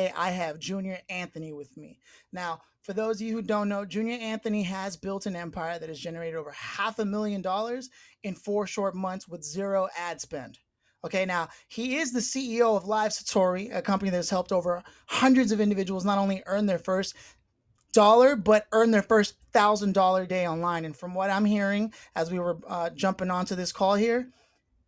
today I have Junior Anthony with me. Now, for those of you who don't know, Junior Anthony has built an empire that has generated over $500,000 in 4 short months with zero ad spend. Okay, now he is the CEO of LiveSatori, a company that has helped over hundreds of individuals not only earn their first dollar, but earn their first $1,000 day online. And from what I'm hearing, as we were jumping onto this call here,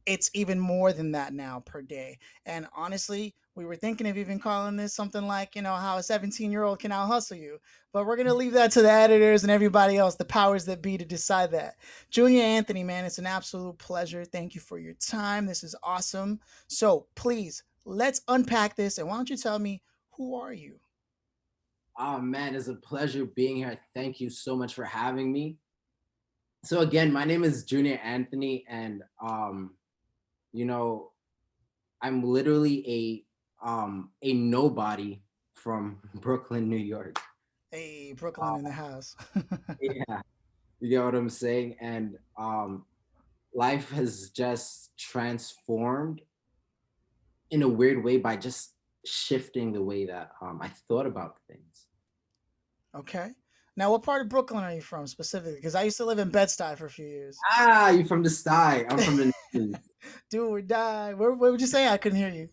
it's even more than that now per day. And honestly, we were thinking of even calling this something like, how a 17-year-old can out hustle you. But we're going to leave that to the editors and everybody else, the powers that be, to decide that. Junior Anthony, man, it's an absolute pleasure. Thank you for your time. This is awesome. So please, let's unpack this. And why don't you tell me, who are you? Oh man, it's a pleasure being here. Thank you so much for having me. So again, my name is Junior Anthony, and you know, I'm literally a nobody from Brooklyn, New York. Hey, Brooklyn in the house. Yeah, you get what I'm saying? And life has just transformed in a weird way by just shifting the way that I thought about things. Okay. Now, what part of Brooklyn are you from specifically? Because I used to live in Bed-Stuy for a few years. Ah, you from the sty. I'm from the 90s. Do or die. What would you say? I couldn't hear you.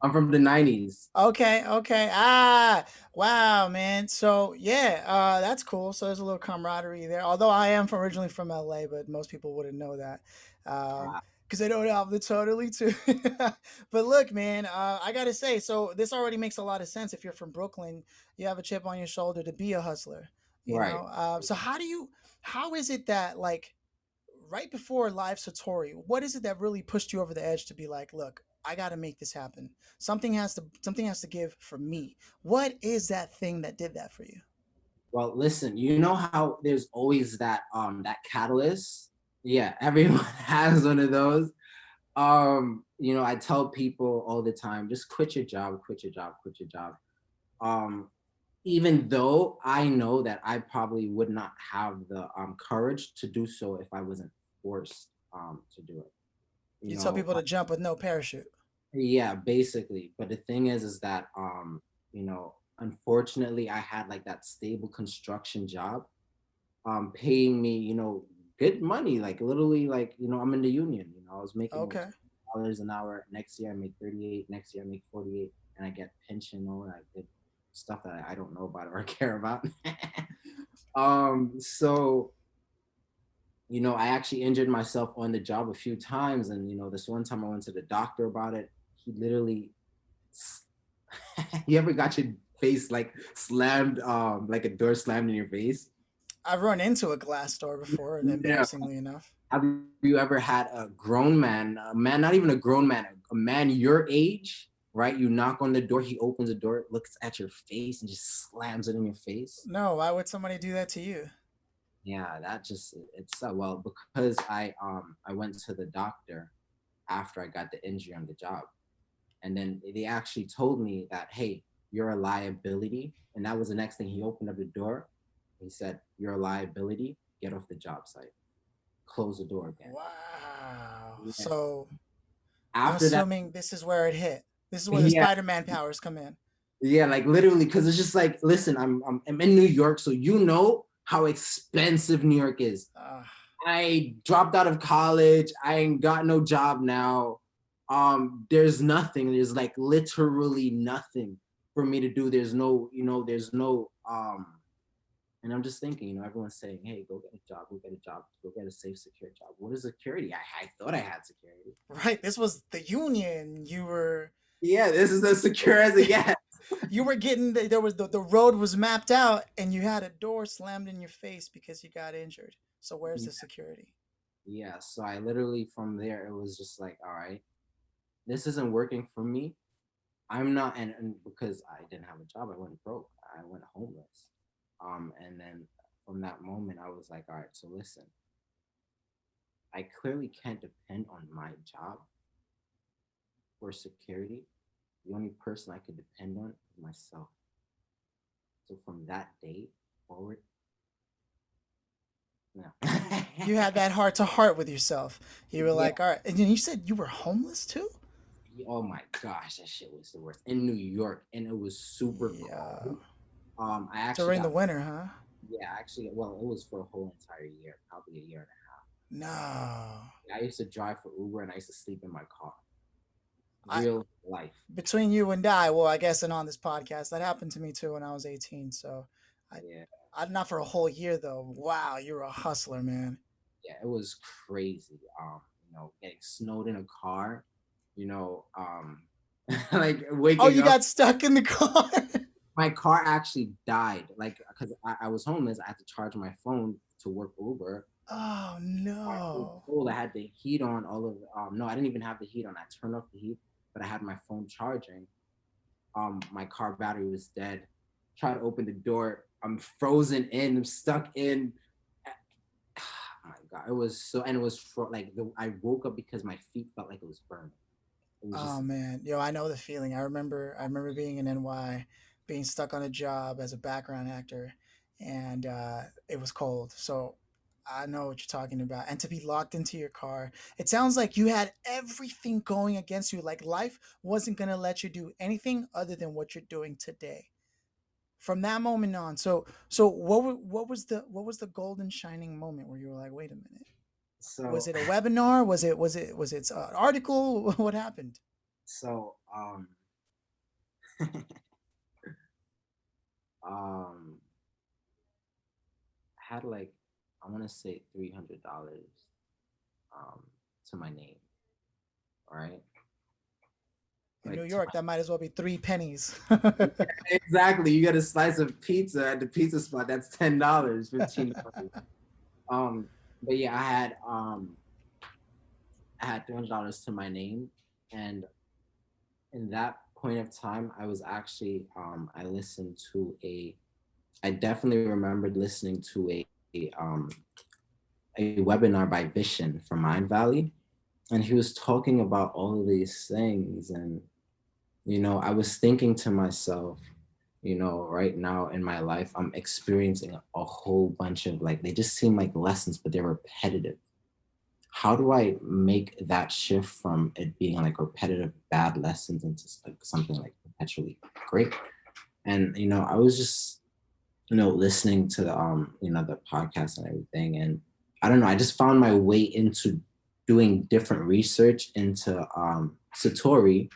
I'm from the 90s. Okay, okay. Wow, man. So yeah, that's cool. So there's a little camaraderie there. Although I am originally from LA, but most people wouldn't know that. Ah, Because they don't have the totally too. But look, man, I gotta say, so this already makes a lot of sense. If you're from Brooklyn, you have a chip on your shoulder to be a hustler. right. So how is it that like right before Live Satori, what is it that really pushed you over the edge to be like, look, I got to make this happen. Something has to give for me. What is that thing that did that for you? Well, listen, you know how there's always that catalyst? Yeah, everyone has one of those. I tell people all the time, just quit your job, quit your job, quit your job. Um, Even though I know that I probably would not have the courage to do so if I wasn't forced to do it. You You tell know, people to jump with no parachute. yeah, basically. But the thing is that unfortunately I had like that stable construction job, paying me, good money, like literally like, I'm in the union, I was making over Okay. $20 an hour. Next year I make 38, next year I make 48, and I get pension, all that good stuff that I don't know about or care about. So I actually injured myself on the job a few times. And, this one time I went to the doctor about it. He literally, you ever got your face like slammed, like a door slammed in your face? I've run into a glass door before, Yeah. embarrassingly enough. Have you ever had a grown man, not even a grown man, a man your age, right? You knock on the door, he opens the door, looks at your face, and just slams it in your face. No, why would somebody do that to you? Yeah, that just it's so well because I went to the doctor after I got the injury on the job. And then they actually told me that, hey, you're a liability. And that was the next thing. He opened up the door. He said, you're a liability. Get off the job site. Close the door again. Wow. Yeah. So I'm After that, assuming this is where it hit. This is where the yeah, Spider-Man powers come in. yeah, like literally, because it's just like, listen, I'm in New York, so you know how expensive New York is. Uh, I dropped out of college. I ain't got no job now. There's nothing. There's like literally nothing for me to do. There's no and I'm just thinking, everyone's saying, hey, go get a job, go get a job, go get a safe, secure job. What is security? I thought I had security. right. This was the union. Yeah, this is as secure as it gets. You were getting there was the road was mapped out and you had a door slammed in your face because you got injured. So where's the security? Yeah, so I literally from there it was just like, all right, this isn't working for me. I'm not, and because I didn't have a job, I went broke. I went homeless. And then from that moment, I was like, all right, so listen, I clearly can't depend on my job for security. The only person I could depend on is myself. So from that day forward, no. You had that heart to heart with yourself. You were Yeah, like, all right. And then you said you were homeless too? Oh my gosh, that shit was the worst in New York, and it was super Yeah. cold. I actually During the got, winter, huh? yeah, actually, well, it was for a whole entire year, probably a year and No. a half. I used to drive for Uber, and I used to sleep in my car. I Real life. between you and I, well, I guess, and on this podcast, that happened to me too when I was 18. So, I, Yeah, not for a whole year though. Wow, you're a hustler, man. yeah, it was crazy. Getting snowed in a car, like Oh, waking you up. got stuck in the car. My car actually died, like because I was homeless. I had to charge my phone to work Uber. Oh It was no. cold. I had the heat on. No, I didn't even have the heat on. I turned off the heat, but I had my phone charging. My car battery was dead. Try to open the door. I'm frozen in. I'm stuck in. Oh my god, it was so, and it was like I woke up because my feet felt like it was burning. It was Oh just man, yo, I know the feeling. I remember being in NY, being stuck on a job as a background actor, and it was cold. So I know what you're talking about. And to be locked into your car, it sounds like you had everything going against you. Like life wasn't gonna let you do anything other than what you're doing today. From that moment on, so what was the golden shining moment where you were like, wait a minute, was so it a webinar? Was it an article? What happened? so um I had like, I want to say $300 um to my name, all right? In New Like to York, that might as well be 3 pennies. my, exactly. You get a slice of pizza at the pizza spot. That's $10, $15. Um, but yeah, I had $300 to my name, and in that point of time, I was actually I definitely remembered listening to a webinar by Vishen from Mind Valley, and he was talking about all of these things, and I was thinking to myself, right now in my life, I'm experiencing a whole bunch of, like, they just seem like lessons, but they're repetitive. How do I make that shift from it being like repetitive bad lessons into like something like perpetually great? And I was just listening to the podcast and everything, and I don't know, I just found my way into doing different research into Satori,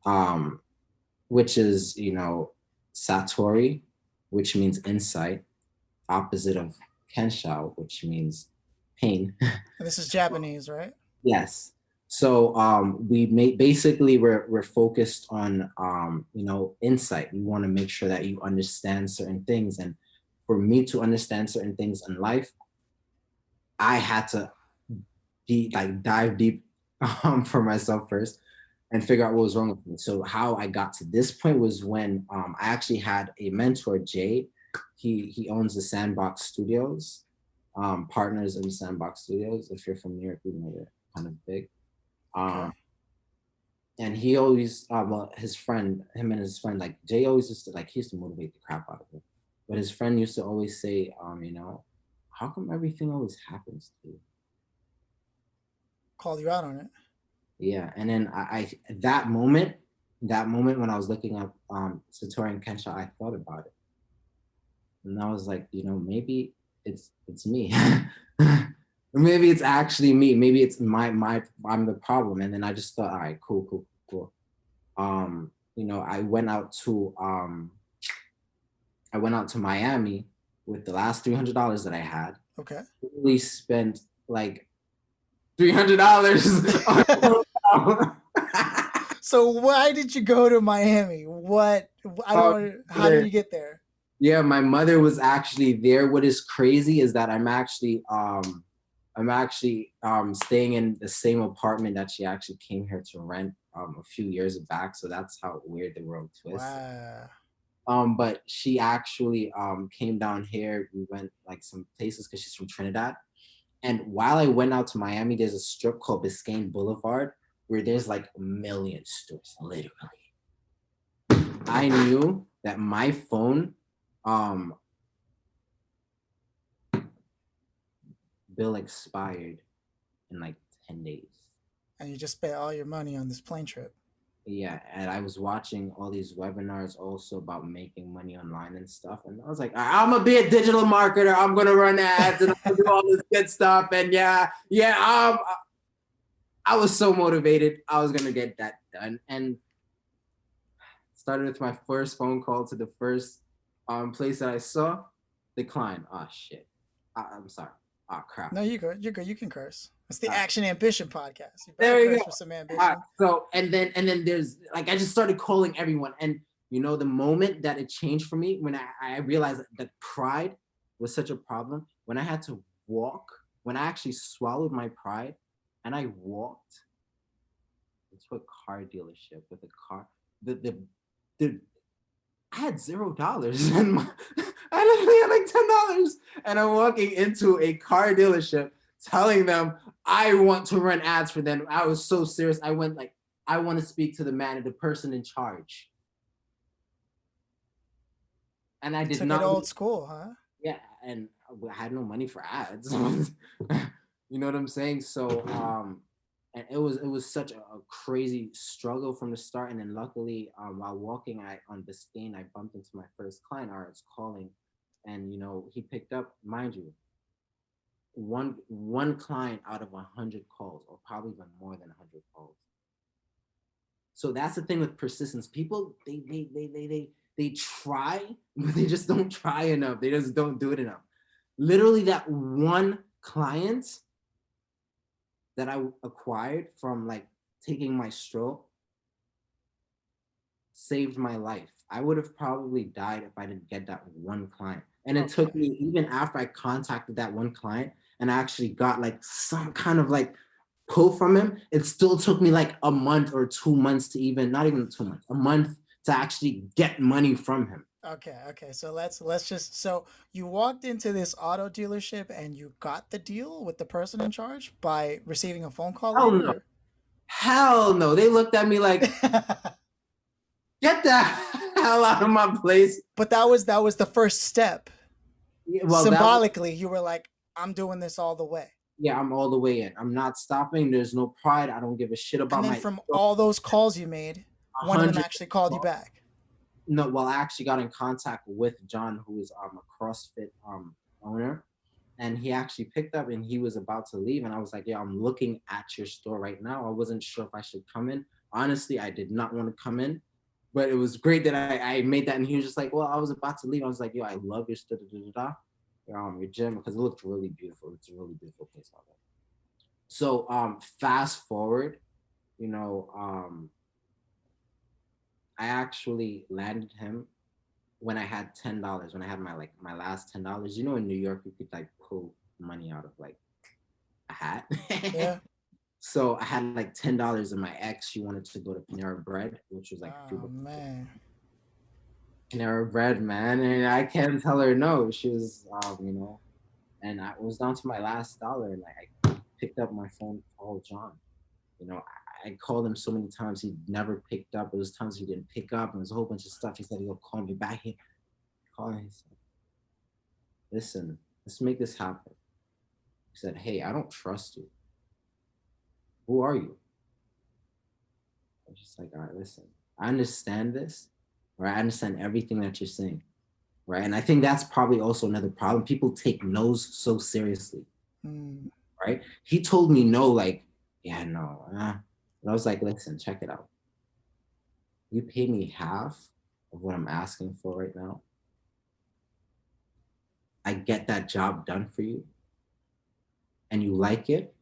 um, which is Satori, which means insight, opposite of Kensha, which means pain. This is Japanese, right? Yes. So we make basically we're focused on insight. We want to make sure that you understand certain things, and for me to understand certain things in life, I had to dive deep for myself first and figure out what was wrong with me. So how I got to this point was when I actually had a mentor, Jay. He owns the Sandbox Studios, partners in the Sandbox Studios. If you're from New York, you know they're kind of big. Okay. Um, and he always, well, him and his friend, like Jay always used to, like, he used to motivate the crap out of him. But his friend used to always say, how come everything always happens to you? Called you out on it. Yeah. And then that moment when I was looking up Satori and Kensha, I thought about it. And I was like, maybe it's me. Maybe it's actually me. Maybe it's I'm the problem. And then I just thought, all right, cool, cool, cool. I went out to Miami with the last $300 that I had. Okay. Really spent like $300 on hotel. So why did you go to Miami? What? I Oh, don't. How did you get there? yeah, my mother was actually there. What is crazy is that I'm actually staying in the same apartment that she actually came here to rent a few years back. So that's how weird the world twists. Wow. But she actually came down here. We went like some places because she's from Trinidad. And while I went out to Miami, there's a strip called Biscayne Boulevard where there's like a million stores, literally. I knew that my phone um, bill expired in like 10 days. And you just spent all your money on this plane trip. Yeah, and I was watching all these webinars also about making money online and stuff, and I was like, I'm gonna be a digital marketer. I'm gonna run ads and I'm gonna do all this good stuff. And I was so motivated. I was gonna get that done, and started with my first phone call to the first place that I saw. Decline. Oh shit. I'm sorry. Oh crap. No, you good. You're good. You can curse. It's the All right. Action Ambition podcast. You better There we go. curse with some All right. ambition. So and then there's like I just started calling everyone, and the moment that it changed for me when I realized that pride was such a problem when I had to walk, when I actually swallowed my pride and I walked into a car dealership with a car. The I had $0 and I literally had like $10, and I'm walking into a car dealership telling them I want to run ads for them. I was so serious. I went like, I want to speak to the person in charge, and I You did took it not. old school, huh? Yeah, and I had no money for ads. You know what I'm saying? So and it was such a crazy struggle from the start. And then luckily, while walking on Biscayne, I bumped into my first client. I was calling, and he picked up. Mind you, one client out of 100 calls, or probably even more than 100 calls. So that's the thing with persistence. People they try, but they just don't try enough. They just don't do it enough. Literally, that one client that I acquired from like taking my stroke saved my life. I would have probably died if I didn't get that one client. And it took Okay. me, even after I contacted that one client and I actually got like some kind of like pull from him, it still took me like a month or 2 months to even, not even 2 months, a month to actually get money from him. Okay, okay. So let's just so you walked into this auto dealership and you got the deal with the person in charge by receiving a phone call Hell no. later? Hell no. They looked at me like, get the hell out of my place. But that was the first step. Yeah, well, that was, Symbolically, you were like, I'm doing this all the way. yeah, I'm all the way in. I'm not stopping. There's no pride. I don't give a shit And about then my from ego. all those calls you made, A one of them hundred. actually called you back. No, well, I actually got in contact with John, who is a CrossFit owner, and he actually picked up and he was about to leave, and I was like, yeah, I'm looking at your store right now. I wasn't sure if I should come in. Honestly, I did not want to come in, but it was great that I made that. And he was just like, well, I was about to leave. I was like, yo, I love your your gym, because it looked really beautiful. It's a really beautiful place out there. So fast forward, you know, I actually landed him when I had $10. When I had my last $10. In New York you could like pull money out of like a hat. Yeah. So I had like $10, and my ex, she wanted to go to Panera Bread, which was like a few Oh bucks. man. Panera Bread, man, and I can't tell her no. She was, and I was down to my last dollar, and like I picked up my phone, called John. I called him so many times, he never picked up. There was times he didn't pick up, and there was a whole bunch of stuff. He said he'll call me back. He called me. He said, listen, let's make this happen. He said, hey, I don't trust you. Who are you? I was just like, all right, listen, I understand this, right? I understand everything that you're saying, right? And I think that's probably also another problem. People take no's so seriously, Mm. right? He told me no, like, yeah, no. And I was like, listen, check it out. You pay me half of what I'm asking for right now. I get that job done for you, and you like it,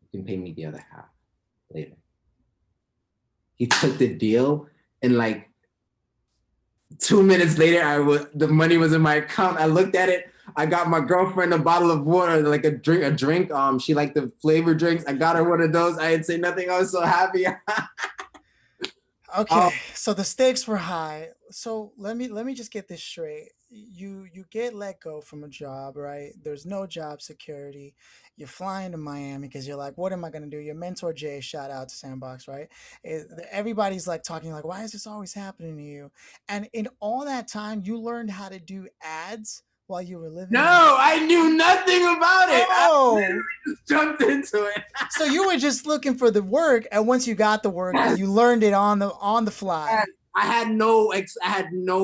you can pay me the other half later. He took the deal, and like 2 minutes later, the money was in my account. I looked at it. I got my girlfriend a bottle of water, like a drink. She liked the flavor drinks. I got her one of those. I didn't say nothing. I was so happy. um, Okay, so the stakes were high. So let me just get this straight. You get let go from a job, right? There's no job security. You're flying to Miami because you're like, what am I gonna do? Your mentor Jay, shout out to Sandbox, right? Everybody's like talking like, why is this always happening to you? And in all that time, you learned how to do ads while you were living in. No, I knew nothing about it. I Oh, just jumped into it. so you were just looking for the work, and once you got the work, Yes, you learned it on the yes. fly. I had no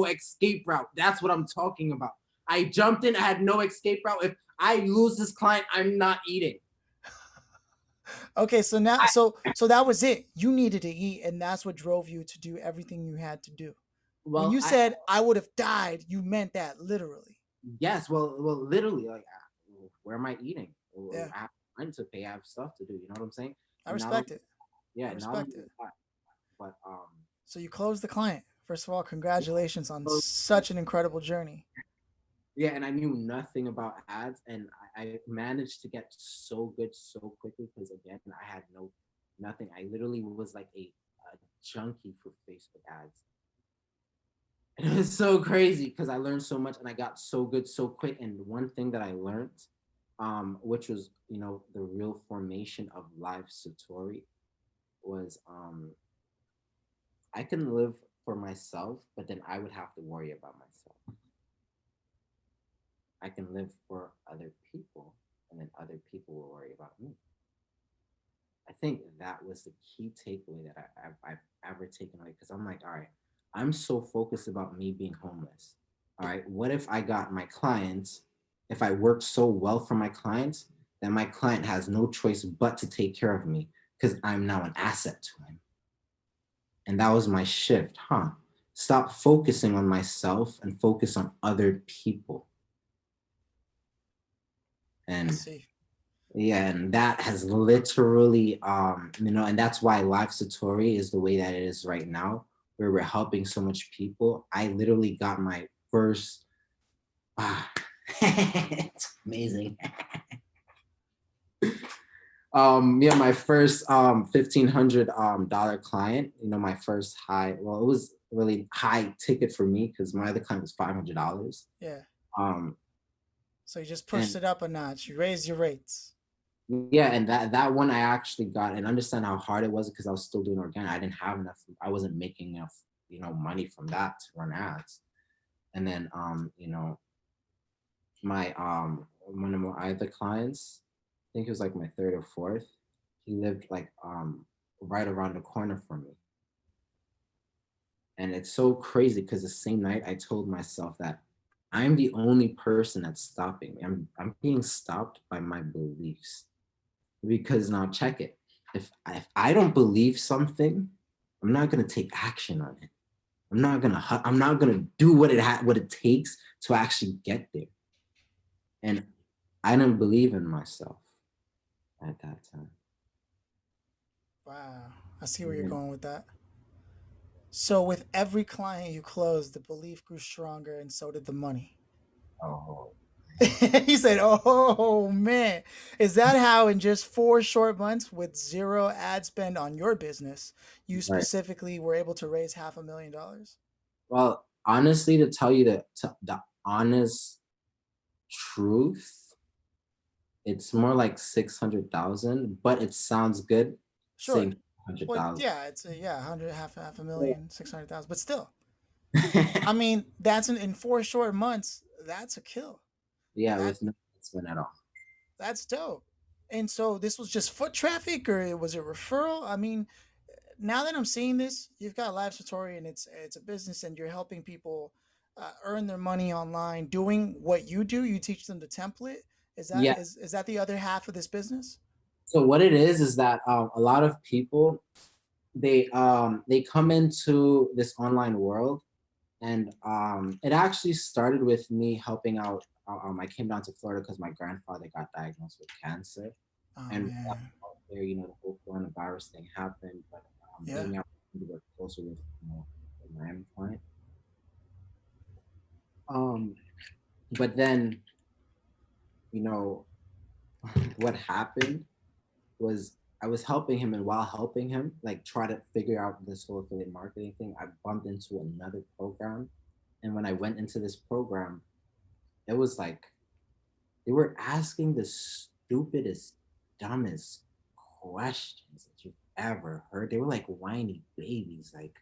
escape route. That's what I'm talking about. I jumped in. I had no escape route. If I lose this client, I'm not eating. Okay, so now, I, so that was it. You needed to eat, and that's what drove you to do everything you had to do. When well, you said I would have died, you meant that literally. yes, literally, like, where am I eating? Yeah, I have rent to pay. I have stuff to do. You know what I'm saying? I And not only, respect it. I yeah, not only respect it. that, but So you closed the client. First of all, congratulations on so, such an incredible journey. yeah, and I knew nothing about ads, and I managed to get so good so quickly because again, I had nothing. I literally was like a junkie for Facebook ads. And it was so crazy because I learned so much and I got so good so quick. And one thing that I learned, which was, the real formation of LiveSatori was I can live for myself, but then I would have to worry about myself. I can live for other people, and then other people will worry about me. I think that was the key takeaway that I've ever taken away because I'm like, all right, I'm so focused about me being homeless. All right, what if I got my clients, if I work so well for my clients, then my client has no choice but to take care of me because I'm now an asset to him. And that was my shift, huh? Stop focusing on myself and focus on other people. I And see. yeah, and that has literally, and that's why LiveSatori is the way that it is right now, where we're helping so much people. I literally got my first, ah, it's amazing. Yeah, my first $1,500 dollar client. My first high. Well, it was really high ticket for me because my other client was $500. Yeah. Um, So you just pushed and it up a notch. You raised your rates. yeah, and that one I actually got and understand how hard it was because I was still doing organic. I didn't have enough. I wasn't making enough, money from that to run ads. And then, my one of my other clients, I think it was like my third or fourth. He lived like right around the corner from me, and it's so crazy because the same night I told myself that I'm the only person that's stopping me. I'm being stopped by my beliefs. Because now check it. If I don't believe something, I'm not gonna take action on it. I'm not gonna do what it takes to actually get there. And I didn't believe in myself at that time. Wow. I see where you're Yeah. going with that. So with every client you closed, the belief grew stronger and so did the money. Oh, He said, "Oh man, is that how in just 4 short months with zero ad spend on your business, you right. specifically were able to raise $500,000?" Well, honestly, to tell you the honest truth, it's more like 600,000, but it sounds good Sure. saying hundred Well, thousand. yeah, it's a yeah, hundred, half a million, 600,000, but still, I mean, that's in 4 short months. That's a kill. Yeah, That with no spin at all. that's dope. And so this was just foot traffic, or was it referral? I mean, now that I'm seeing this, you've got LiveSatori, and it's a business, and you're helping people earn their money online, doing what you do. You teach them the template. Is that Yeah. is that the other half of this business? So what it is that a lot of people they come into this online world, and it actually started with me helping out. I came down to Florida because my grandfather got diagnosed with cancer, Oh and man, there, the whole coronavirus thing happened. But yeah. gave me opportunity to work closer with the Miami client. Um, but then you know what happened was I was helping him, and while helping him, like try to figure out this whole affiliate marketing thing, I bumped into another program. And when I went into this program, it was like they were asking the stupidest, dumbest questions that you've ever heard. They were like whiny babies, like,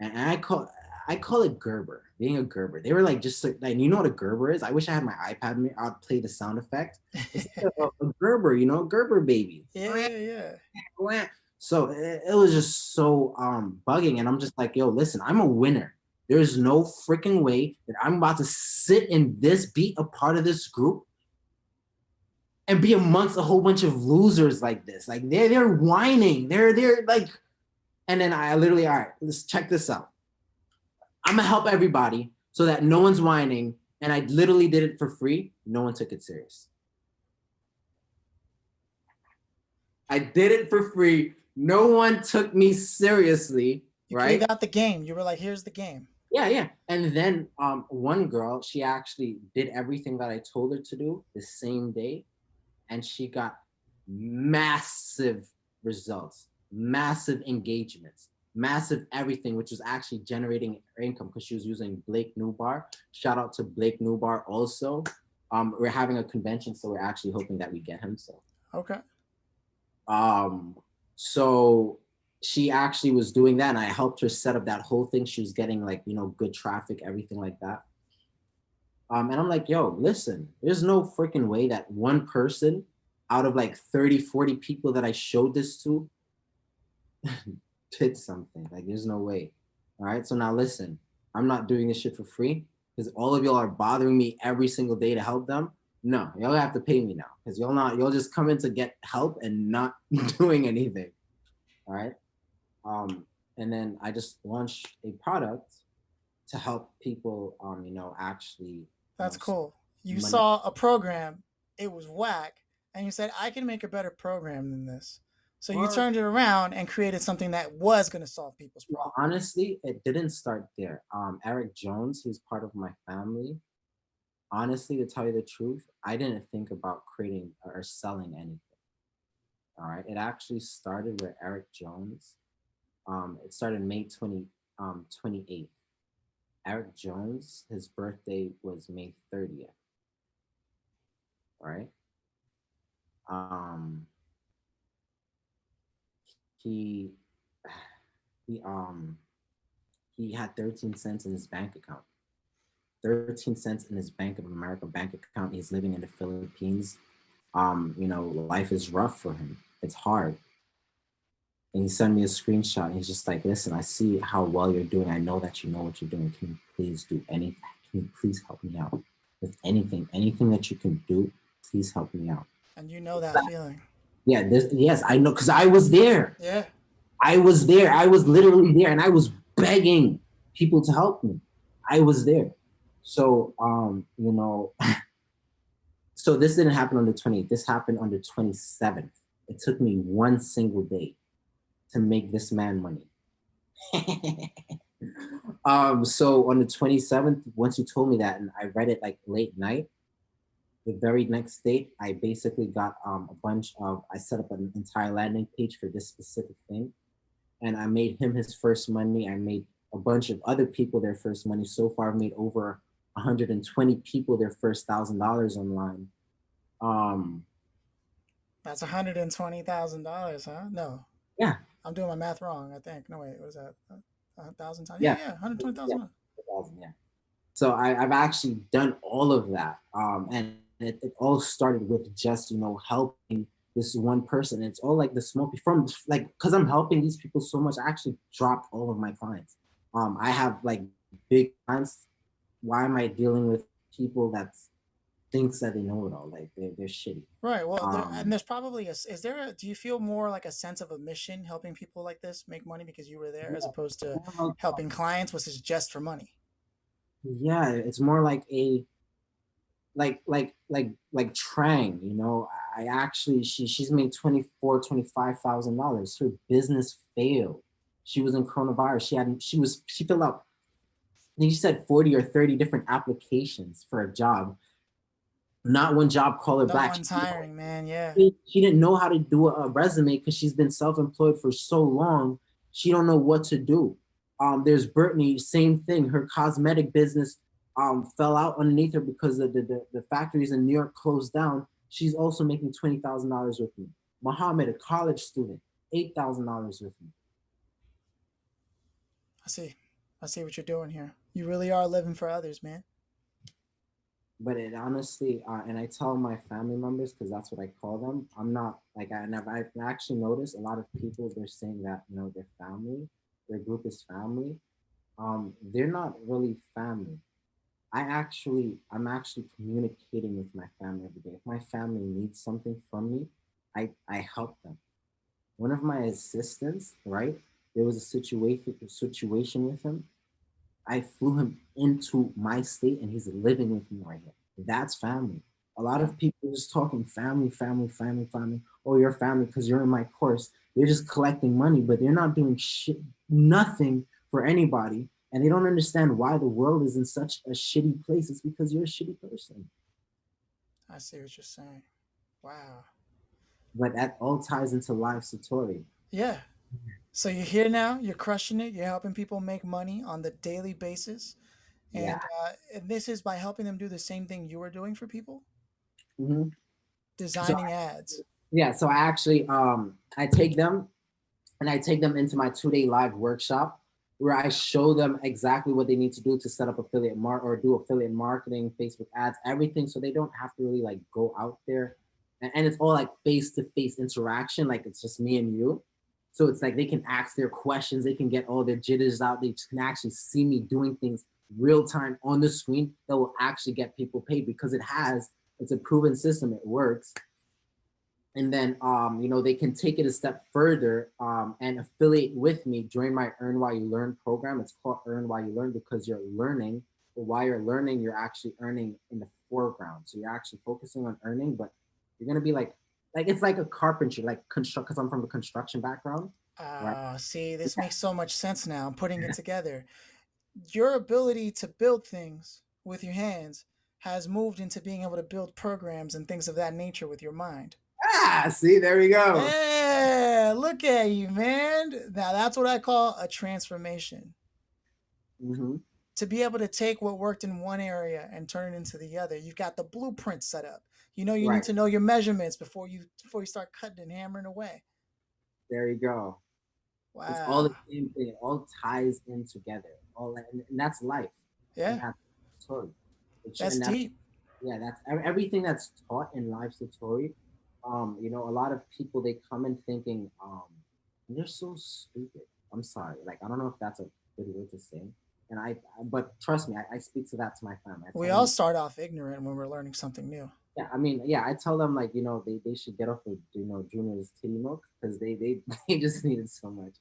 and I call it Gerber, being a Gerber. They were like, just like, you know what a Gerber is? I wish I had my iPad. I'd play the sound effect. It's like a Gerber, you know, Gerber baby. Yeah, yeah, yeah. So it was just so bugging, and I'm just like, yo, listen, I'm a winner. There's no freaking way that I'm about to sit in this, be a part of this group, and be amongst a whole bunch of losers like this. Like they're whining. They're like, and then I literally, all right, let's check this out. I'm gonna help everybody so that no one's whining. And I literally did it for free. No one took it serious. I did it for free. No one took me seriously, You gave right? out the game. You were like, here's the game. Yeah, yeah. And then one girl, she actually did everything that I told her to do the same day, and she got massive results, massive engagements, massive everything, which was actually generating income because she was using Blake Newbar. Shout out to Blake Newbar also. We're having a convention, so we're actually hoping that we get him. So Okay. um, so she actually was doing that, and I helped her set up that whole thing. She was getting like, you know, good traffic, everything like that. And I'm like, yo, listen, there's no freaking way that one person out of like 30, 40 people that I showed this to did something. Like, there's no way. All right. So now listen, I'm not doing this shit for free because all of y'all are bothering me every single day to help them. No, y'all have to pay me now because you'll just come in to get help and not doing anything. All right. And then I just launched a product to help people, you know, actually, you That's know, cool. You money. saw a program, it was whack, and you said, I can make a better program than this. So you Or, turned it around and created something that was going to solve people's well, problems. honestly, it didn't start there. Eric Jones, who's part of my family, honestly, to tell you the truth, I didn't think about creating or selling anything. All right. It actually started with Eric Jones. It started May 28th. Eric Jones, his birthday was May 30th. Right. Um, he he he had 13 cents in his bank account. 13 cents in his Bank of America bank account. He's living in the Philippines. You know, life is rough for him. It's hard. And he sent me a screenshot. And he's just like, listen, I see how well you're doing. I know that you know what you're doing. Can you please do anything? Can you please help me out with anything that you can do? Please help me out. And you know that feeling. Yeah, yes, I know because I was there. Yeah. I was there. I was literally there, and I was begging people to help me. I was there. So, you know, so this didn't happen on the 20th. This happened on the 27th. It took me one single day to make this man money. So on the 27th, once you told me that, and I read it like late night, the very next day, I basically got a bunch of, I set up an entire landing page for this specific thing. And I made him his first money. I made a bunch of other people their first money. So far, I've made over 120 people their first $1,000 online. Um, That's $120,000, huh? No. yeah, I'm doing my math wrong, I think. No, wait. What was that? 1,000 times? Yeah, yeah, yeah. yeah, 120,000. 1,000, yeah. So I've actually done all of that, and it all started with just, you know, helping this one person. It's all like the small from like because I'm helping these people so much. I actually dropped all of my clients. I have like big clients. Why am I dealing with people that thinks that they know it all? Like they're shitty. Right. Well, and Um, there's probably is there do you feel more like a sense of a mission helping people like this make money because you were there as yeah, opposed to more like, helping clients, which is just for money? yeah, it's more like a like Trang, you know, I actually she's made 25,000 dollars. Her business failed. She was in coronavirus. She filled out, I think she said 40 or 30 different applications for a job. Not one job called her No back. one's hiring, man. Yeah. She didn't know how to do a resume because she's been self-employed for so long. She don't know what to do. There's Brittany, same thing. Her cosmetic business fell out underneath her because the factories in New York closed down. She's also making $20,000 with me. Muhammad, a college student, $8,000 with me. I see. I see what you're doing here. You really are living for others, man. But it honestly, and I tell my family members because that's what I call them. I'm not like I've actually noticed a lot of people they're saying that their family, their group is family. They're not really family. I'm actually communicating with my family every day. If my family needs something from me, I help them. One of my assistants, right? There was a situation with him. I flew him into my state and he's living with me right here. That's family. A lot Yeah, of people are just talking family, family, family, family. Oh, you're family because you're in my course. They're just collecting money, but they're not doing shit, nothing for anybody. And they don't understand why the world is in such a shitty place. It's because you're a shitty person. I see what you're saying. Wow. But that all ties into life satori. Yeah. So you're here now. You're crushing it. You're helping people make money on the daily basis, Yeah. and this is by helping them do the same thing you were doing for people, hmm So designing ads. yeah, so I actually I take them into my 2 day live workshop where I show them exactly what they need to do to set up or do affiliate marketing, Facebook ads, everything, so they don't have to really like go out there, and it's all like face to face interaction, like it's just me and you. So it's like they can ask their questions, they can get all their jitters out, they can actually see me doing things real time on the screen that will actually get people paid because it's a proven system, it works. And then they can take it a step further and affiliate with me during my Earn While You Learn program. It's called Earn While You Learn because you're learning, but while you're learning you're actually earning in the foreground, so you're actually focusing on earning, but you're going to be like it's like a carpentry, like construct, because I'm from a construction background, right? See, this makes so much sense now. I'm putting it together. Your ability to build things with your hands has moved into being able to build programs and things of that nature with your mind. See, there we go. Yeah, look at you, man. Now that's what I call a transformation. hmm To be able to take what worked in one area and turn it into the other. You've got the blueprint set up. You know you need right, to know your measurements before you start cutting and hammering away. there you go. It's all the Wow. same thing, it all ties in together, and that's life, and Yeah, that's story. It should, that's and that's deep. yeah, that's everything that's taught in LiveSatori. A lot of people they come in thinking, they're so stupid. I'm sorry, like I don't know if that's a good way to say. And but trust me, I speak to that to my family. I We tell all them, start off ignorant when we're learning something new. yeah, I mean, yeah, I tell them like they should get off of Junior's titty milk because they they just needed so much.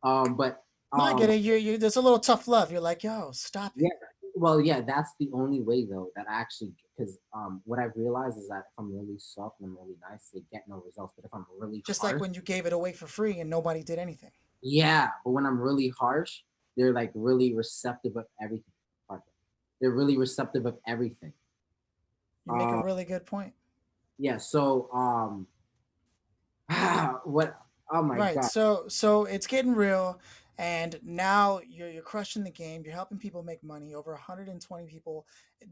But No, I get um, it. There's a little tough love. You're like, yo, stop yeah, it. well, yeah, that's the only way though that I actually, because what I've realized is that if I'm really soft and I'm really nice, they get no results. But if I'm really Just like harsh, when you gave it away for free and nobody did anything. yeah, but when I'm really harsh, they're like really receptive of everything. Pardon. They're really receptive of everything. You make a Uh, really good point. yeah. So what? Oh my Right. god. So it's getting real, and now you're crushing the game. You're helping people make money. Over 120 people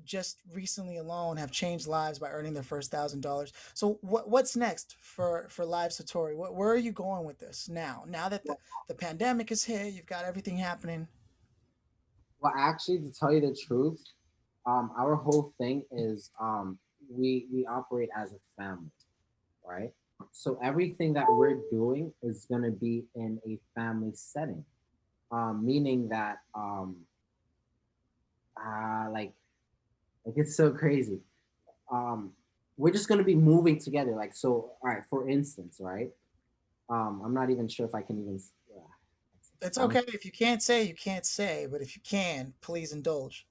just recently alone have changed lives by earning their first $1,000. So what's next for Live Satori? Where are you going with this now? Now that the pandemic is here, you've got everything happening. Well, actually, to tell you the truth, our whole thing is we operate as a family, right? So everything that we're doing is going to be in a family setting, meaning that like it's so crazy. Um, we're just going to be moving together. Like so, all right. For instance, right? I'm not even sure if I can even. It's I'm okay if you can't say, you can't say, but if you can, please indulge.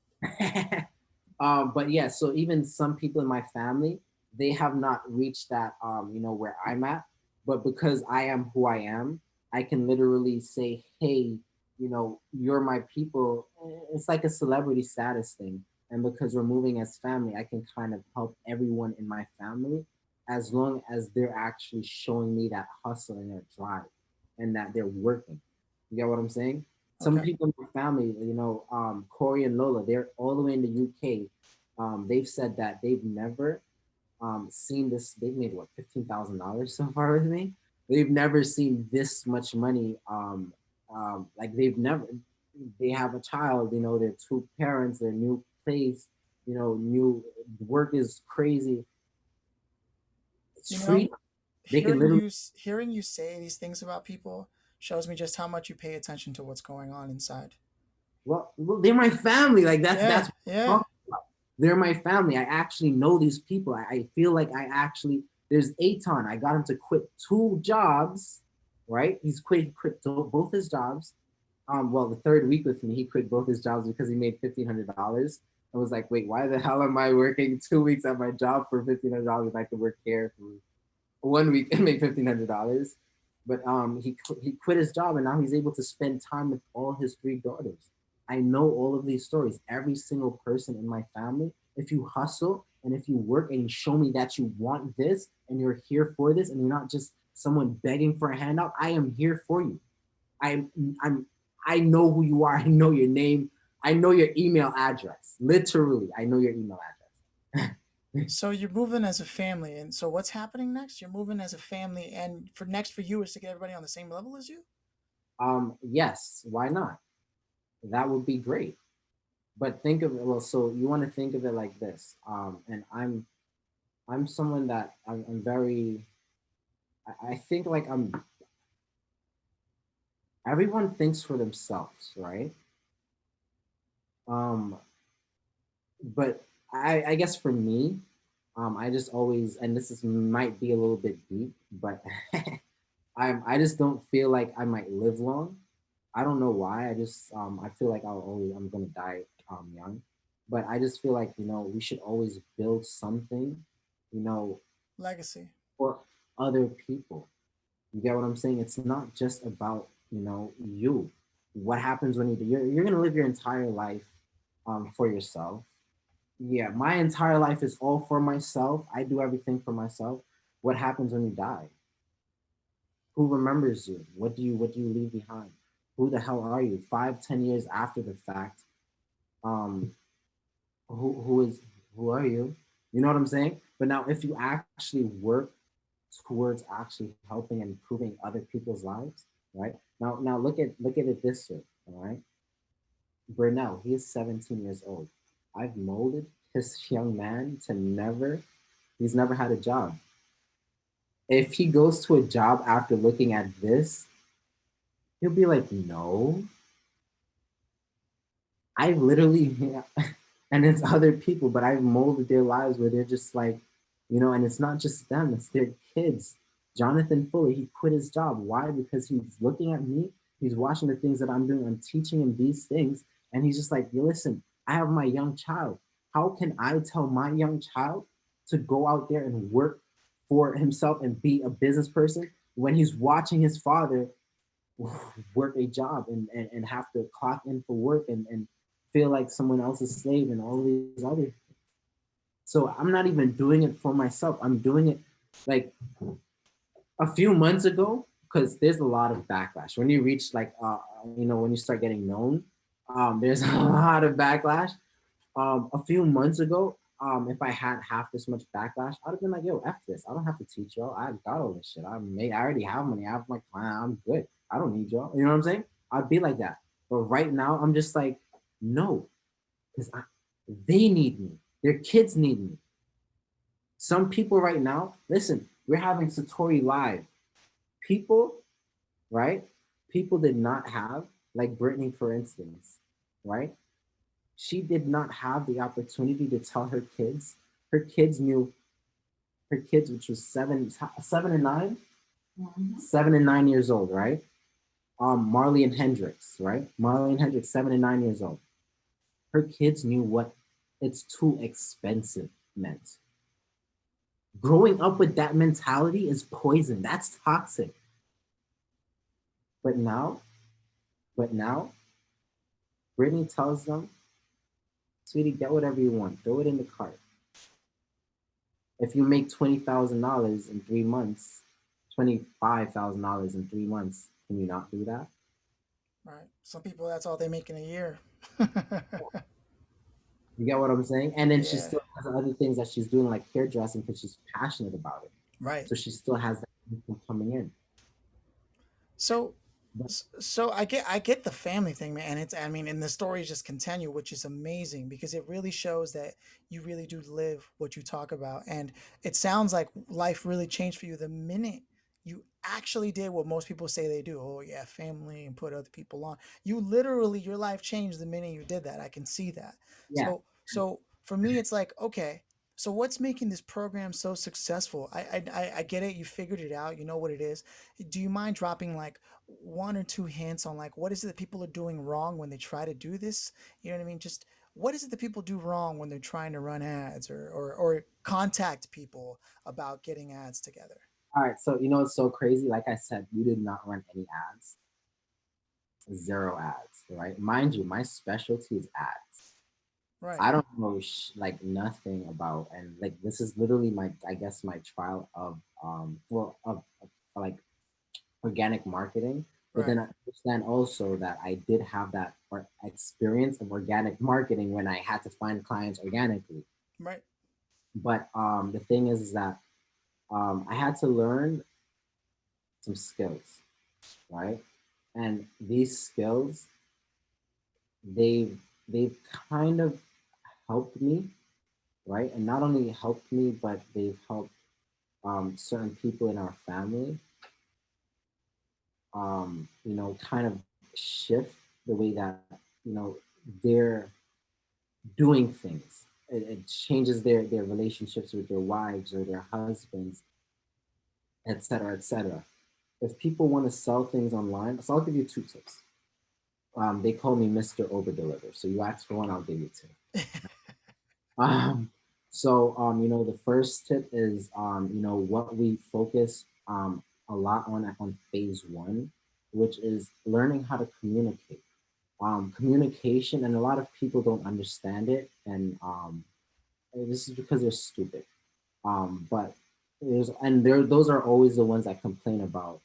but yeah, so even some people in my family, they have not reached that, where I'm at. But because I am who I am, I can literally say, hey, you're my people. It's like a celebrity status thing. And because we're moving as family, I can kind of help everyone in my family as long as they're actually showing me that hustle and that drive and that they're working. You get what I'm saying? Some Okay. people in my family, Corey and Lola, they're all the way in the UK. They've said that they've never seen this. They've made what, $15,000 so far with me. They've never seen this much money. Like they've never. they have a child, they're two parents, their new place, new work is crazy. It's You know, freedom. They can literally, hearing you say these things about people shows me just how much you pay attention to what's going on inside. well, they're my family. Like Yeah, that's yeah. they're my family. I actually know these people. I feel like I actually, there's Aton. I got him to quit 2 jobs, right? He quit both his jobs. Well, the third week with me, he quit both his jobs because he made $1,500. I was like, wait, why the hell am I working 2 weeks at my job for $1,500 if I could work here for 1 week and make $1,500? But he quit his job and now he's able to spend time with all his 3 daughters. I know all of these stories. Every single person in my family. If you hustle and if you work and you show me that you want this and you're here for this and you're not just someone begging for a handout, I am here for you. I'm I'm I know who you are. I know your name. I know your email address. Literally, I know your email address. So you're moving as a family, and so what's happening next? You're moving as a family, and for next for you is to get everybody on the same level as you. Yes, why not? That would be great. But think of it, well, so you want to think of it like this. And I'm someone that I'm very, I think like everyone thinks for themselves, right? Um, but I guess for me, I just always, and this is might be a little bit deep, but I just don't feel like I might live long. I don't know why. I feel like I'm gonna die young, but I just feel like we should always build something, you know, Legacy. for other people. You get what I'm saying? It's not just about you. What happens when you're gonna live your entire life for yourself. Yeah, my entire life is all for myself. I do everything for myself. What happens when you die? Who remembers you? What do you leave behind? Who the hell are you? 5, 10 years after the fact, um, who are you? You know what I'm saying? But now, if you actually work towards actually helping and improving other people's lives, right? Now look at it this way, all right? Burnell, he is 17 years old. I've molded this young man to never. He's never had a job. If he goes to a job after looking at this, he'll be like, no, I literally, and it's other people, but I've molded their lives where they're just like, and it's not just them, it's their kids. Jonathan Fuller, he quit his job. Why? Because he's looking at me, he's watching the things that I'm doing, I'm teaching him these things, and he's just like, listen, I have my young child. How can I tell my young child to go out there and work for himself and be a business person when he's watching his father work a job and have to clock in for work and feel like someone else's slave and all these other things. So I'm not even doing it for myself. I'm doing it like a few months ago because there's a lot of backlash when you reach like when you start getting known. There's a lot of backlash. A few months ago, if I had half this much backlash, I'd have been like, "Yo, f this. I don't have to teach y'all. I got all this shit. I already have money. I have my client. I'm good. I don't need y'all." You know what I'm saying? I'd be like that. But right now, I'm just like, no, because they need me. Their kids need me. Some people right now, listen, we're having Satori live. People, right? People did not have, like Brittany, for instance, right? She did not have the opportunity to tell her kids. Her kids knew her kids, which was 7 and 9, 7 and 9 years old, right? Marley and Hendrix, right? Marley and Hendrix, 7 and 9 years old. Her kids knew what it's too expensive meant. Growing up with that mentality is poison. That's toxic. But now, but now, Brittany tells them, sweetie, get whatever you want. Throw it in the cart. If you make $20,000 in 3 months, $25,000 in 3 months, can you not do that? Right. Some people that's all they make in a year. You get what I'm saying? And then she Yeah. still has other things that she's doing, like hairdressing, because she's passionate about it. Right. So she still has that income coming in. So But So I get the family thing, man, and it's I mean, and the stories just continue, which is amazing because it really shows that you really do live what you talk about, and it sounds like life really changed for you the minute you actually did what most people say they do. Oh yeah, family and put other people on. You literally your life changed the minute you did that. I can see that. yeah, So for me, it's like okay. So what's making this program so successful? I get it. You figured it out. You know what it is. Do you mind dropping like one or two hints on like what is it that people are doing wrong when they try to do this? You know what I mean? Just what is it that people do wrong when they're trying to run ads or contact people about getting ads together? all right. So you know it's so crazy. Like I said, we did not run any ads, zero ads, right? Mind you, my specialty is ads. Right, I don't know like nothing about, and like this is literally my, I guess my trial of of like organic marketing. But right, then I understand also that I did have that experience of organic marketing when I had to find clients organically. right. But the thing is that I had to learn some skills, right? And these skills, they've they've kind of helped me, right? And not only helped me, but they've helped certain people in our family, kind of shift the way that they're doing things. It changes their relationships with their wives or their husbands, etc., etc. If people want to sell things online, so I'll give you two tips. They call me Mr. Over Deliver. So you ask for one, I'll give you two. Um, the first tip is, what we focus a lot on phase one, which is learning how to communicate. Communication, and a lot of people don't understand it, and this is because they're stupid. But those are always the ones that complain about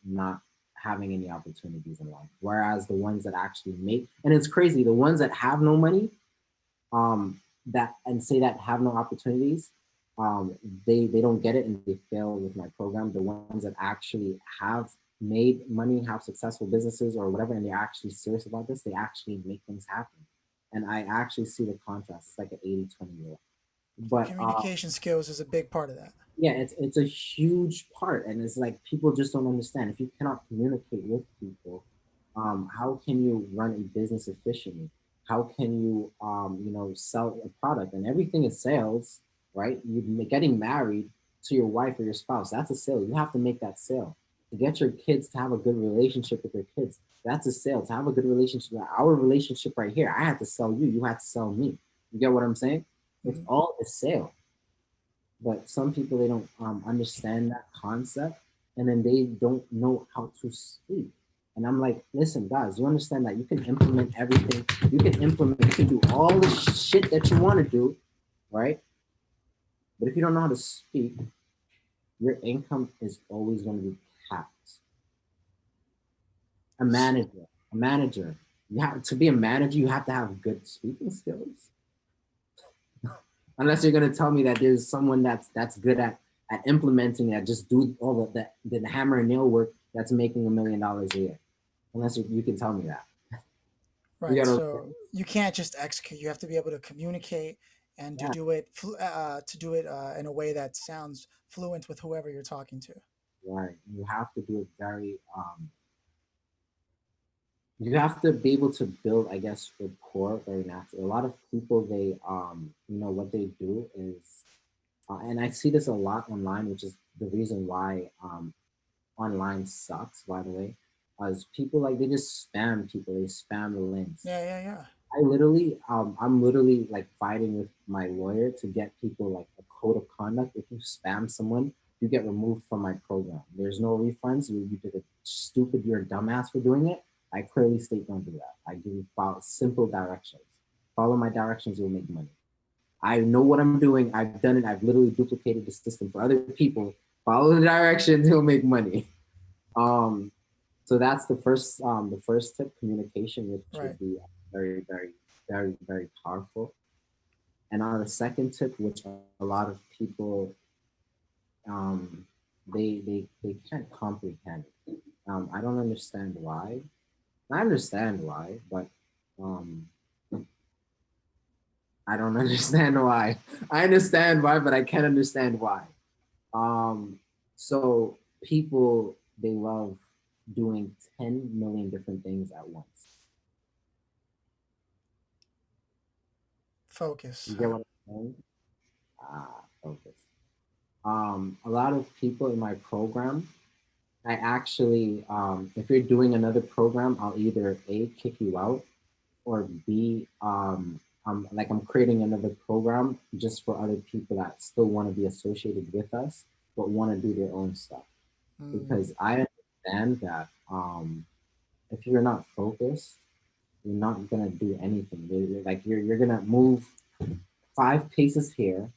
not having any opportunities in life. Whereas the ones that actually make, and it's crazy, the ones that have no money, that and say that have no opportunities, um, they don't get it and they fail with my program. The ones that actually have made money, have successful businesses or whatever, and they're actually serious about this, they actually make things happen. And I actually see the contrast. It's like an 80-20 rule. But Communication skills is a big part of that. yeah, it's a huge part, and it's like people just don't understand. If you cannot communicate with people, how can you run a business efficiently? How can you sell a product? And everything is sales, right? You getting married to your wife or your spouse, that's a sale. You have to make that sale. To get your kids to have a good relationship with your kids, that's a sale. To have a good relationship, our relationship right here, I had to sell you, you had to sell me. You get what I'm saying? It's Mhm. all a sale. But some people, they don't understand that concept, and then they don't know how to speak. And I'm like, listen guys, you understand that you can implement everything, you can do all the shit that you want to do, right? But if you don't know how to speak, your income is always going to be capped. A manager, you have to be a manager, you have to have good speaking skills. Unless you're going to tell me that there's someone that's good at implementing that, just do all of that, the hammer and nail work, that's making $1 million a year. Unless you can tell me that. You Right. gotta. So you can't just execute. You have to be able to communicate and Yeah, to do it in a way that sounds fluent with whoever you're talking to. right. You have to do it very. You have to be able to build, I guess, rapport very naturally. A lot of people, they what they do is, and I see this a lot online, which is the reason why online sucks, by the way, is people, like, they just spam people, they spam the links. Yeah, yeah, yeah. I'm literally like fighting with my lawyer to get people like a code of conduct. If you spam someone, you get removed from my program. There's no refunds. You did it stupid, you're a dumbass for doing it. I clearly state don't do that. I give you simple directions. Follow my directions, you'll make money. I know what I'm doing. I've done it. I've literally duplicated the system for other people. Follow the directions, you'll make money. Um, so that's the first tip, communication, which Right. would be very, very, very, very powerful. And on the second tip, which a lot of people um, they can't comprehend. I don't understand why. I understand why, but um, I don't understand why. I understand why, but I can't understand why. Um, so people, they love doing 10 million different things at once. Focus, You get huh? what I'm saying? Focus. A lot of people in my program, I actually, if you're doing another program, I'll either A, kick you out, or B, like I'm creating another program just for other people that still want to be associated with us, but want to do their own stuff. Mm. Because I understand that if you're not focused, you're not gonna do anything. Like you're gonna move 5 paces here,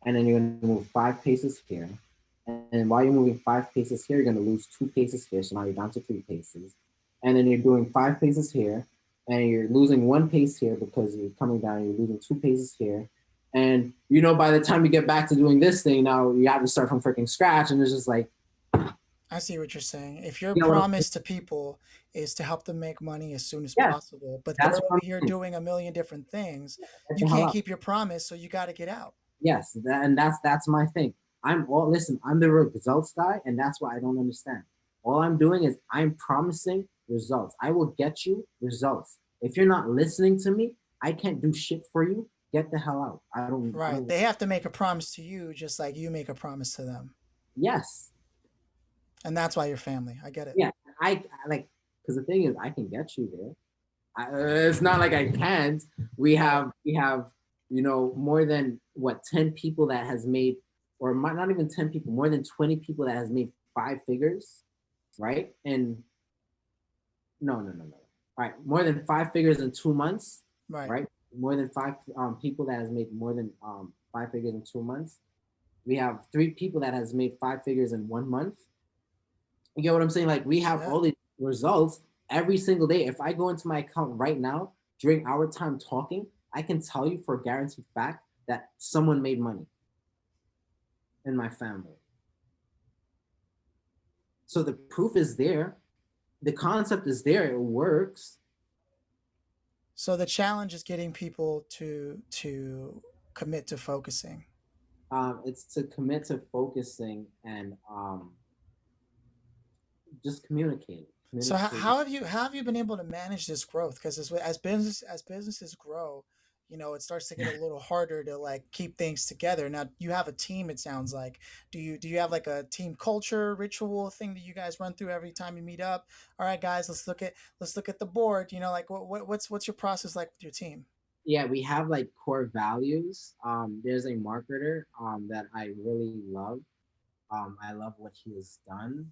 and then you're gonna move 5 paces here, and while you're moving 5 paces here, you're gonna lose 2 paces here. So now you're down to 3 paces, and then you're doing 5 paces here, and you're losing 1 pace here because you're coming down. You're losing 2 paces here, and by the time you get back to doing this thing, now you have to start from freaking scratch, and it's just like, I see what you're saying. If your what I'm saying? promise to people is to help them make money as soon as Yes, possible, but that's they're what over I'm here saying. doing a million different things, Get you the hell can't out. keep your promise, so you got to get out. Yes, and that's my thing. Listen, I'm the results guy, and that's what I don't understand. All I'm doing is I'm promising results. I will get you results. If you're not listening to me, I can't do shit for you. Get the hell out. I Right. don't. They have to make a promise to you just like you make a promise to them. Yes. And that's why you're family. I get it. Yeah. I like because the thing is, I can get you there. It's not like I can't. Right. We have more than what 10 people that has made, or not even 10 people, more than 20 people that has made 5 figures, right? And no. All right, more than 5 figures in 2 months, Right. right? More than five people that has made more than 5 figures in 2 months. We have 3 people that has made 5 figures in 1 month. You get what I'm saying? Like we have Yeah. all these results every single day. If I go into my account right now during our time talking, I can tell you for a guaranteed fact that someone made money in my family. So the proof is there. The concept is there. It works. So the challenge is getting people to commit to focusing. It's to commit to focusing and just communicating. So Communicating. how have you been able to manage this growth? Because as businesses grow, it starts to get a little harder to like keep things together. Now you have a team. It sounds like do you have like a team culture ritual thing that you guys run through every time you meet up? All right, guys, let's look at the board. Like what's your process like with your team? Yeah, we have like core values. There's a marketer that I really love. I love what he has done.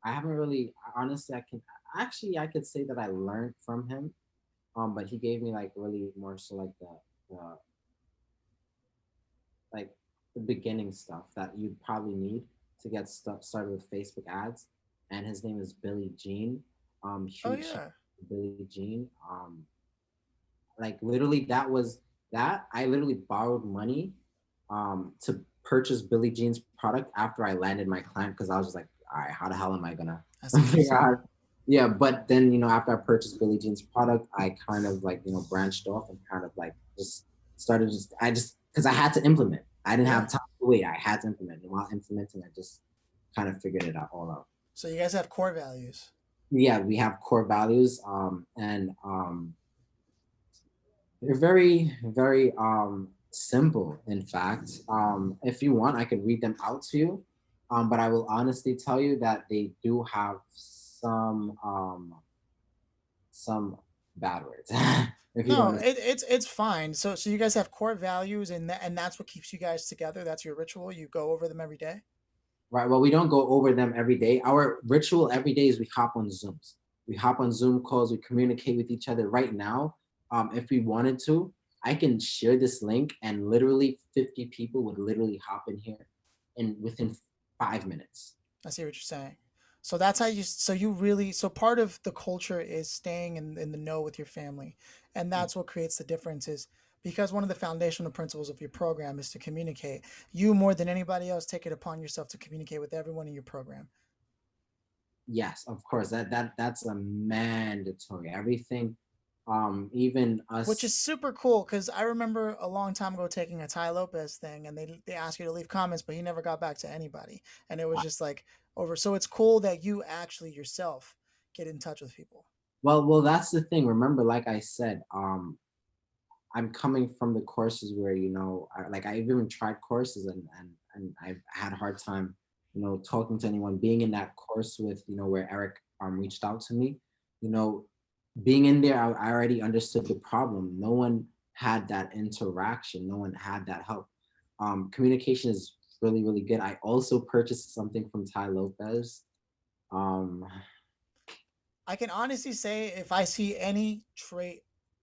I haven't really, honestly, I could say that I learned from him. But he gave me like really more so like the like the beginning stuff that you'd probably need to get stuff started with Facebook ads. And his name is Billy Jean. Oh Huge shout yeah. out to Billy Jean. Like literally that I literally borrowed money to purchase Billie Jean's product after I landed my client because I was just like, all right, how the hell am I gonna I see what you're figure saying. out? Yeah, but then after I purchased Billie Jean's product, I kind of like branched off and kind of like just started just because I had to implement. I didn't Yeah. have time to wait. I had to implement, and while implementing, I just kind of figured it out all out. So you guys have core values. Yeah, we have core values, and they're very, very simple. In fact, if you want, I could read them out to you. But I will honestly tell you that they do have some bad words. If you No, don't, it's fine. So you guys have core values, and that's what keeps you guys together. That's your ritual. You go over them every day. right? Well, we don't go over them every day. Our ritual every day is we hop on Zooms. We hop on Zoom calls. We communicate with each other. Right now, if we wanted to, I can share this link, and literally 50 people would literally hop in here, and within 5 minutes. I see what you're saying. So that's how you. So you really. So part of the culture is staying in the know with your family, and that's what creates the difference. Is because one of the foundational principles of your program is to communicate. You more than anybody else take it upon yourself to communicate with everyone in your program. Yes, of course. That's a mandatory. Everything, even Which is us. super cool because I remember a long time ago taking a Ty Lopez thing, and they asked you to leave comments, but he never got back to anybody, and it was just like over. So it's cool that you actually yourself get in touch with people. Well, that's the thing. Remember, like I said, I'm coming from the courses where, like I've even tried courses, and I've had a hard time, talking to anyone. Being in that course with, where Eric reached out to me, you know, being in there, I already understood the problem. No one had that interaction. No one had that help. Communication is really, really good. I also purchased something from Ty Lopez. Um, I can honestly say if I see any trait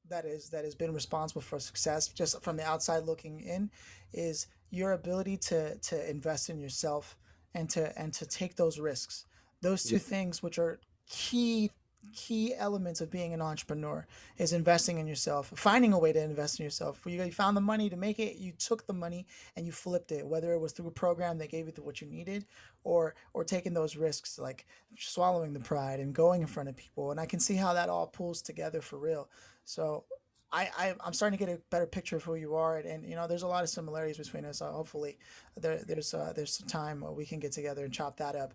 that has been responsible for success, just from the outside looking in, is your ability to invest in yourself and to take those risks. Those yeah, two things, which are key elements of being an entrepreneur, is investing in yourself, finding a way to invest in yourself. You found the money to make it, you took the money and you flipped it, whether it was through a program that gave you what you needed, or taking those risks, like swallowing the pride and going in front of people. And I can see how that all pulls together for real. So I'm starting to get a better picture of who you are, and you know, there's a lot of similarities between us. Hopefully, there's some time where we can get together and chop that up.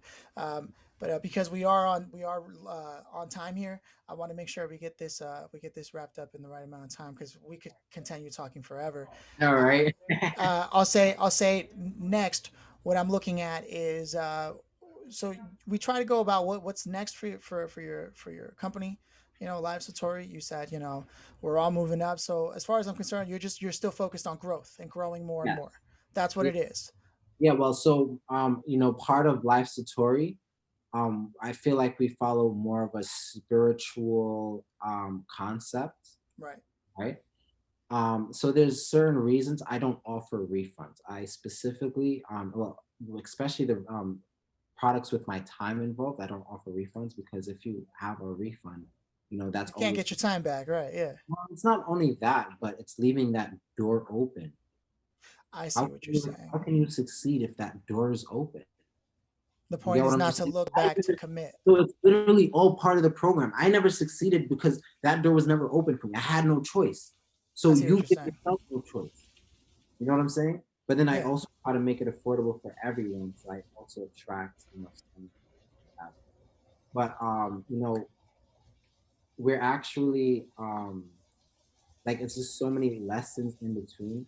But because we are on time here, I want to make sure we get this wrapped up in the right amount of time because we could continue talking forever. all Uh, right. I'll say next. What I'm looking at is so we try to go about what's next for for your company. You know, LiveSatori. You said, you know, we're all moving up. So as far as I'm concerned, you're still focused on growth and growing more and Yeah. more. That's what it is. Yeah, well, so part of LiveSatori, I feel like we follow more of a spiritual concept, Right. right? So there's certain reasons I don't offer refunds. I specifically, especially the products with my time involved, I don't offer refunds because if you have a refund, that's You can't always, get your time back. Right. Yeah. well, it's not only that, but it's leaving that door open. I see How what can you're you, saying. how can you succeed if that door is open? The You get point what is I'm not to saying? look back to commit. So it's literally all part of the program. I never succeeded because that door was never open for me. I had no choice. I So see what you you're give saying. yourself no choice. You know what I'm saying? But then I Yeah. also try to make it affordable for everyone. So I also attract, some that. But we're actually like it's just so many lessons in between.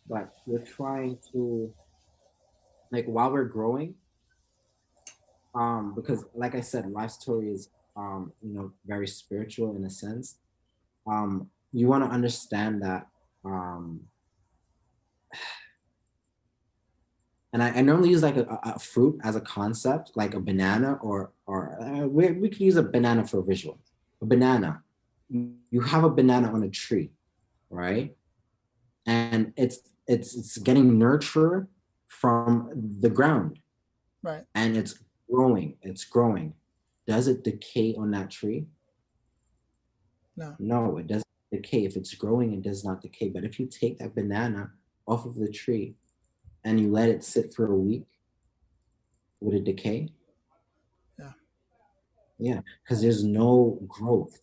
But we're trying to, like, while we're growing, because like I said, life story is very spiritual in a sense. You want to understand that, um and I normally use like a fruit as a concept, like a banana, or we could use a banana for a visual. A banana, you have a banana on a tree, right? And it's getting nurture from the ground, Right. and it's growing. Does it decay on that tree? No. No, it doesn't decay. If it's growing, it does not decay. But if you take that banana off of the tree and you let it sit for a week, would it decay? Yeah. Yeah, because there's no growth.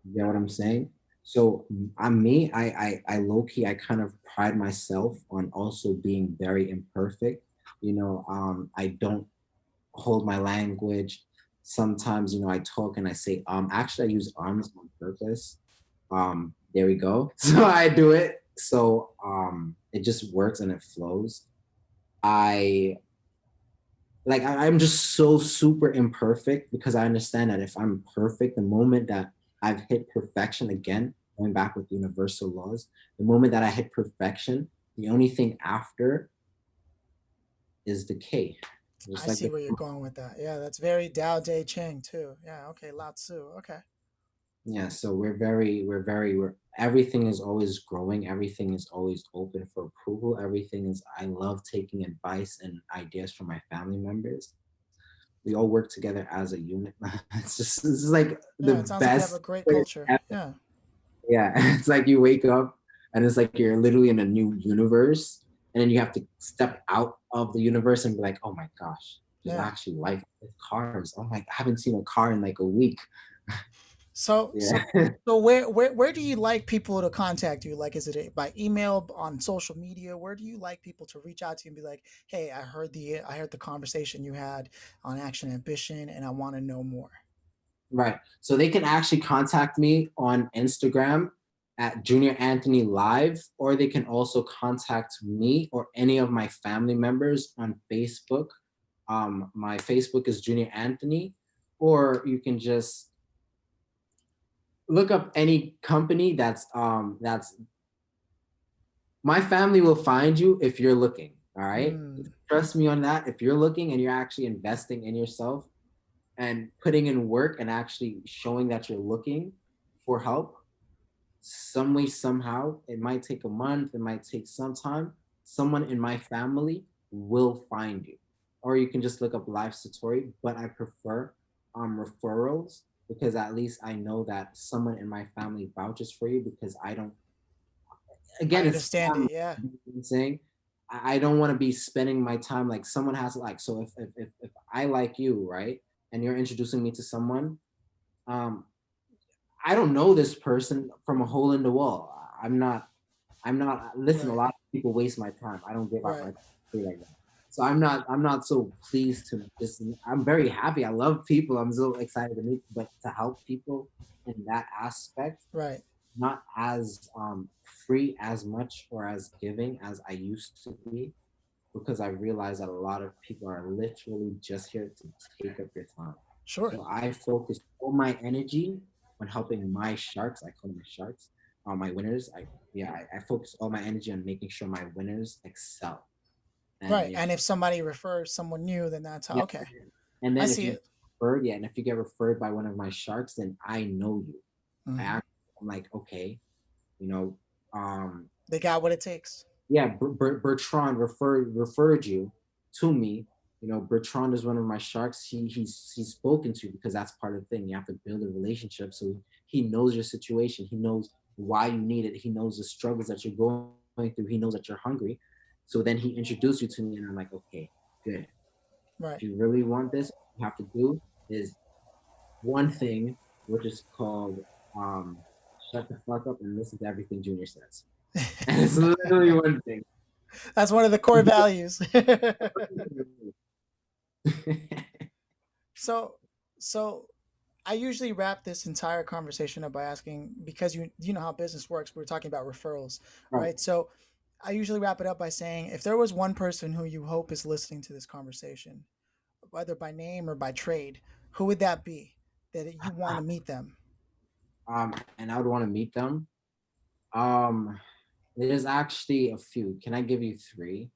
You get what I'm saying? So I'm me. I low key. I kind of pride myself on also being very imperfect. I don't hold my language. Sometimes, I talk and I say Actually, I use ums on purpose. There we go. So I do it. So it just works and it flows. I I'm just so super imperfect because I understand that if I'm perfect, the moment that I've hit perfection, again, going back with universal laws, the moment that I hit perfection, the only thing after is decay. I Just like see the where you're going with that. Yeah, that's very Dao De Ching too. Yeah, okay, Lao Tzu. Okay. Yeah, so we're everything is always growing, everything is always open for approval, everything is I love taking advice and ideas from my family members. We all work together as a unit. This is like the Yeah, it sounds like you have a best great place culture. ever. Yeah. Yeah. It's like you wake up and it's like you're literally in a new universe, and then you have to step out of the universe and be like, oh my gosh. There's Yeah. actually life with cars. Oh my, I haven't seen a car in like a week. So Yeah. so so where do you like people to contact you? Like, is it by email, on social media? Where do you like people to reach out to you and be like, "Hey, I heard the conversation you had on Action Ambition, and I want to know more." Right. So they can actually contact me on Instagram at Junior Anthony Live, or they can also contact me or any of my family members on Facebook. My Facebook is Junior Anthony, or you can just look up any company that's my family will find you if you're looking. All right. Mm, Trust me on that. If you're looking and you're actually investing in yourself and putting in work and actually showing that you're looking for help, some way, somehow, it might take a month, it might take some time, someone in my family will find you. Or you can just look up LiveSatori, but I prefer referrals because at least I know that someone in my family vouches for you because I don't, I again, it's understand family, it. Yeah. you know what I'm saying. I don't want to be spending my time like someone has to like, so if I like you, right, and you're introducing me to someone, um, I don't know this person from a hole in the wall. I'm not listen, a Right. lot of people waste my time. I don't give out my Right. time like that. So I'm not so pleased to just I'm very happy. I love people. I'm so excited to meet, but to help people in that aspect, Right. not as free as much or as giving as I used to be, because I realize that a lot of people are literally just here to take up your time. Sure. So I focus all my energy on helping my sharks. I call them my sharks, my winners. I focus all my energy on making sure my winners excel. And Right. And if somebody refers someone new, then that's how. yeah, Okay. and I then if see you it. referred, yeah, and if you get referred by one of my sharks, then I know you. Hmm. I'm like, okay, you know, um, They got what it takes. yeah, Bertrand referred you to me. You know, Bertrand is one of my sharks. He's spoken to, because that's part of the thing. You have to build a relationship, so he knows your situation. He knows why you need it. He knows the struggles that you're going through. He knows that you're hungry. So then he introduced you to me, and I'm like, okay, good. Right. If you really want this, what you have to do is one thing, which is called um, shut the fuck up and listen to everything Junior says. And it's literally one thing. That's one of the core values. so, so I usually wrap this entire conversation up by asking, because you know how business works. We were talking about referrals, Right. right? So I usually wrap it up by saying, if there was one person who you hope is listening to this conversation, whether by name or by trade, who would that be? That you want to meet them? And I would want to meet them. Um, there's actually a few. Can I give you three?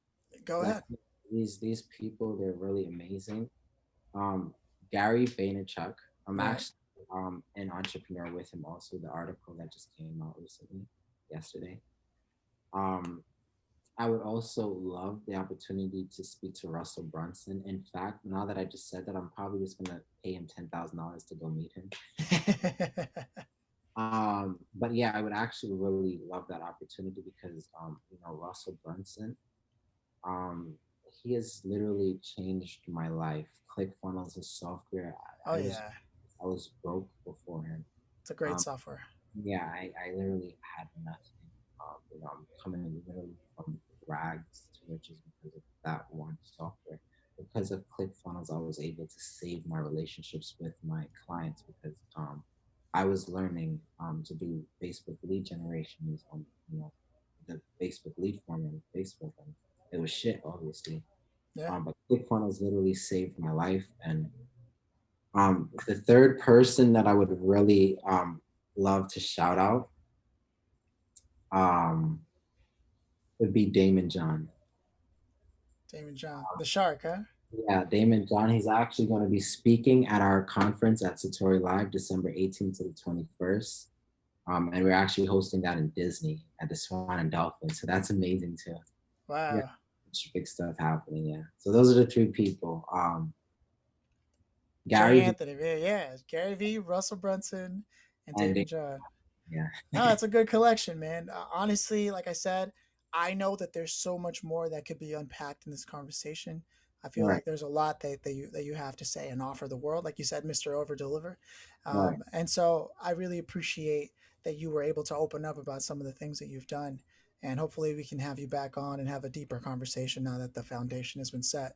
Go Like ahead. these people, they're really amazing. Um, Gary Vaynerchuk. I'm Right. actually an entrepreneur with him also. The article that just came out recently, yesterday. Um, I would also love the opportunity to speak to Russell Brunson. In fact, now that I just said that, I'm probably just gonna pay him $10,000 to go meet him. But yeah, I would actually really love that opportunity because Russell Brunson, um, he has literally changed my life. ClickFunnels is software. Oh I was yeah, I was broke before him. it's a great Um, software. yeah, I literally had nothing. I'm coming literally from rags to riches because of that one software. Because of ClickFunnels, I was able to save my relationships with my clients because I was learning to do Facebook lead generation on the Facebook lead form on Facebook, and it was shit, obviously. Yeah. But ClickFunnels literally saved my life. And the third person that I would really love to shout out um, would be Damon John. Damon John, the shark, huh? Yeah, Damon John. He's actually going to be speaking at our conference at Satori Live, December 18th to the 21st. And we're actually hosting that in Disney at the Swan and Dolphin. So that's amazing too. Yeah, Wow. big stuff happening. Yeah. So those are the three people. Jay Gary V Anthony, yeah, yeah. Gary V, Russell Brunson, and and Damon Damon. John. Yeah. No, that's a good collection, man. Honestly, like I said, I know that there's so much more that could be unpacked in this conversation. I feel Right. like there's a lot that you have to say and offer the world, like you said, Mr. Over Deliver. Right. And so I really appreciate that you were able to open up about some of the things that you've done. And hopefully we can have you back on and have a deeper conversation now that the foundation has been set.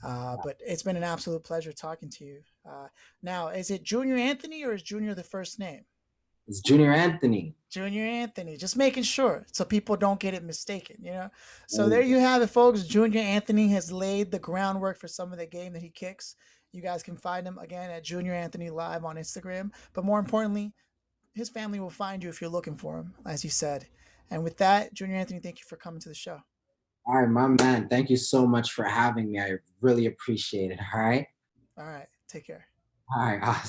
But it's been an absolute pleasure talking to you. Now, is it Junior Anthony or is Junior the first name? It's Junior Anthony. Junior Anthony, just making sure so people don't get it mistaken, you know. So There there you go. you have it, folks. Junior Anthony has laid the groundwork for some of the game that he kicks. You guys can find him again at Junior Anthony Live on Instagram. But more importantly, his family will find you if you're looking for him, as he said. And with that, Junior Anthony, thank you for coming to the show. All right, my man. Thank you so much for having me. I really appreciate it. All right. All right, take care. All right. Awesome.